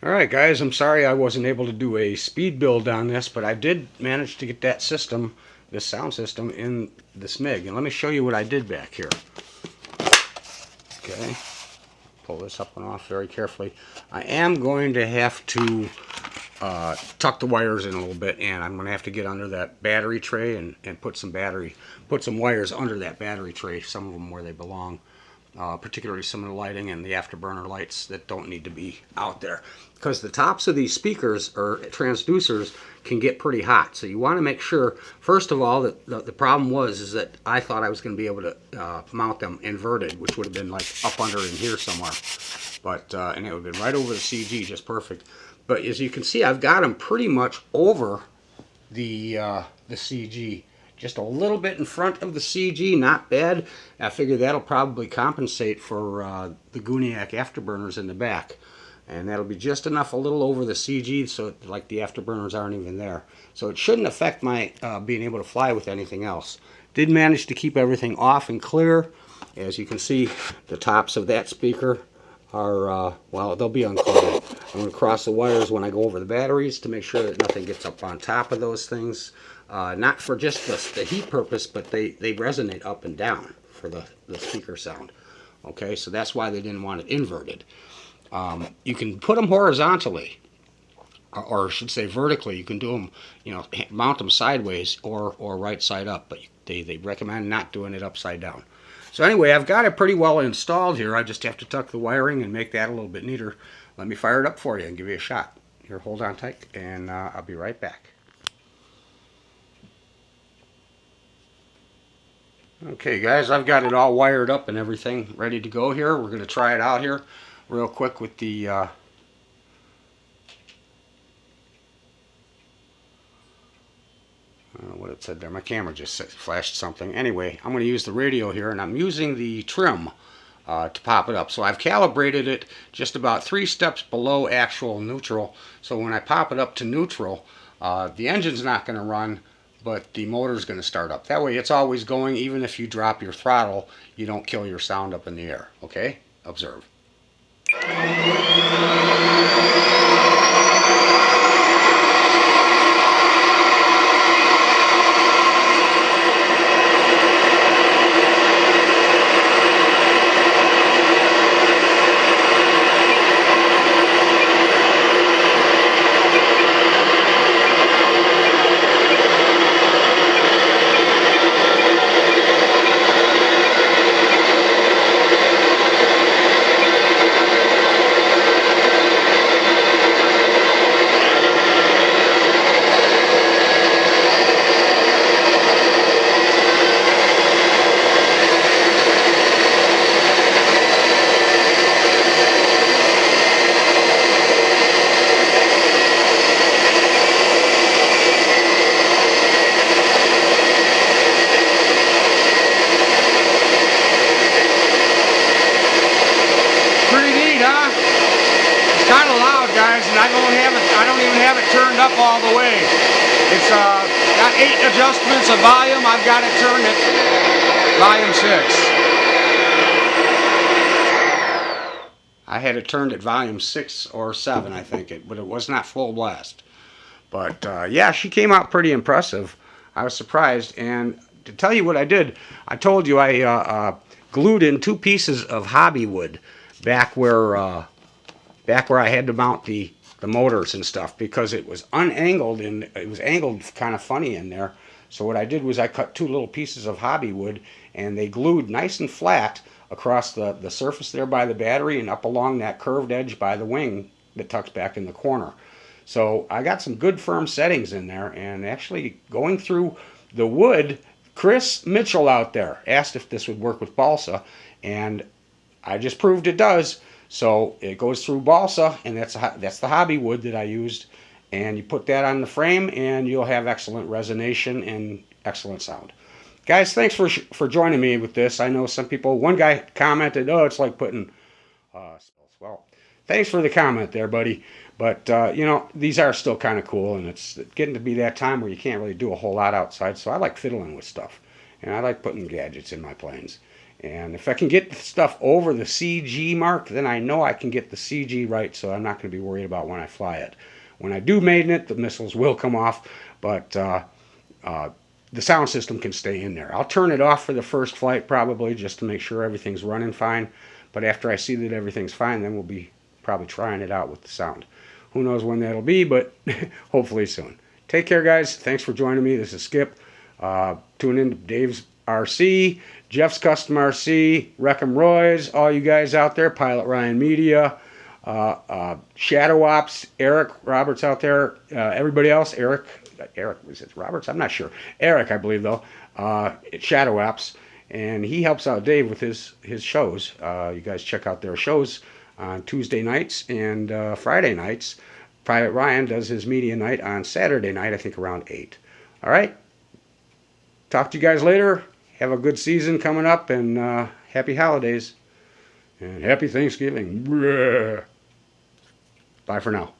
Alright guys, I'm sorry I wasn't able to do a speed build on this, but I did manage to get that system, this sound system, in the SMIG. And let me show you what I did back here. Okay, pull this up and off very carefully. I am going to have to tuck the wires in a little bit, and I'm going to have to get under that battery tray and put some wires under that battery tray, some of them where they belong. Particularly some of the lighting and the afterburner lights that don't need to be out there, because the tops of these speakers or transducers can get pretty hot. So you want to make sure, first of all, that the problem is that I thought I was going to be able to mount them inverted, which would have been like up under in here somewhere, but and it would have been right over the CG, just perfect. But as you can see, I've got them pretty much over the CG. Just a little bit in front of the CG, not bad. I figure that'll probably compensate for the Guniac afterburners in the back. And that'll be just enough, a little over the CG, so like the afterburners aren't even there. So it shouldn't affect my being able to fly with anything else. Did manage to keep everything off and clear. As you can see, the tops of that speaker are, well, they'll be unclogged. I'm going to cross the wires when I go over the batteries to make sure that nothing gets up on top of those things. Not for just the heat purpose, but they resonate up and down for the speaker sound. Okay, so that's why they didn't want it inverted. You can put them horizontally, or I should say vertically. You can do them, mount them sideways or right side up, but they recommend not doing it upside down. So anyway, I've got it pretty well installed here. I just have to tuck the wiring and make that a little bit neater. Let me fire it up for you and give you a shot. Here, hold on tight, and I'll be right back. Okay guys, I've got it all wired up and everything ready to go here. We're going to try it out here real quick with the what it said there. My camera just flashed something. Anyway, I'm going to use the radio here, and I'm using the trim to pop it up. So I've calibrated it just about 3 steps below actual neutral. So when I pop it up to neutral, the engine's not going to run, but the motor's going to start up. That way it's always going. Even if you drop your throttle, you don't kill your sound up in the air. Okay? Observe. Kind of loud, guys, and I don't even have it turned up all the way. It's got 8 adjustments of volume. I've got it turned at volume 6. I had it turned at volume 6 or 7, I think, but it was not full blast. But yeah, she came out pretty impressive. I was surprised, and to tell you what I did, I told you I glued in 2 pieces of hobby wood back where I had to mount the motors and stuff, because it was unangled, and it was angled kind of funny in there. So what I did was I cut 2 little pieces of hobby wood, and they glued nice and flat across the surface there by the battery and up along that curved edge by the wing that tucks back in the corner. So I got some good firm settings in there, and actually going through the wood, Chris Mitchell out there asked if this would work with balsa, and I just proved it does. So it goes through balsa, and that's the hobby wood that I used, and you put that on the frame and you'll have excellent resonation and excellent sound. Guys, thanks for joining me with this. I know some people, one guy commented, oh, it's like putting well, thanks for the comment there, buddy. But these are still kind of cool, and it's getting to be that time where you can't really do a whole lot outside, so I like fiddling with stuff, and I like putting gadgets in my planes. And if I can get the stuff over the CG mark, then I know I can get the CG right, so I'm not going to be worried about when I fly it. When I do maiden it, the missiles will come off, but the sound system can stay in there. I'll turn it off for the first flight probably just to make sure everything's running fine. But after I see that everything's fine, then we'll be probably trying it out with the sound. Who knows when that'll be, but hopefully soon. Take care, guys. Thanks for joining me. This is Skip. Tune in to Dave's RC, Jeff's Custom RC, Wreck-'em Roy's, all you guys out there, Pilot Ryan Media, Shadow Ops, Eric Roberts out there, everybody else, Eric, was it Roberts? I'm not sure. Eric, I believe, though, Shadow Ops, and he helps out Dave with his shows. You guys check out their shows on Tuesday nights and Friday nights. Pilot Ryan does his media night on Saturday night, I think around 8. All right. Talk to you guys later. Have a good season coming up, and happy holidays. And happy Thanksgiving. Bye for now.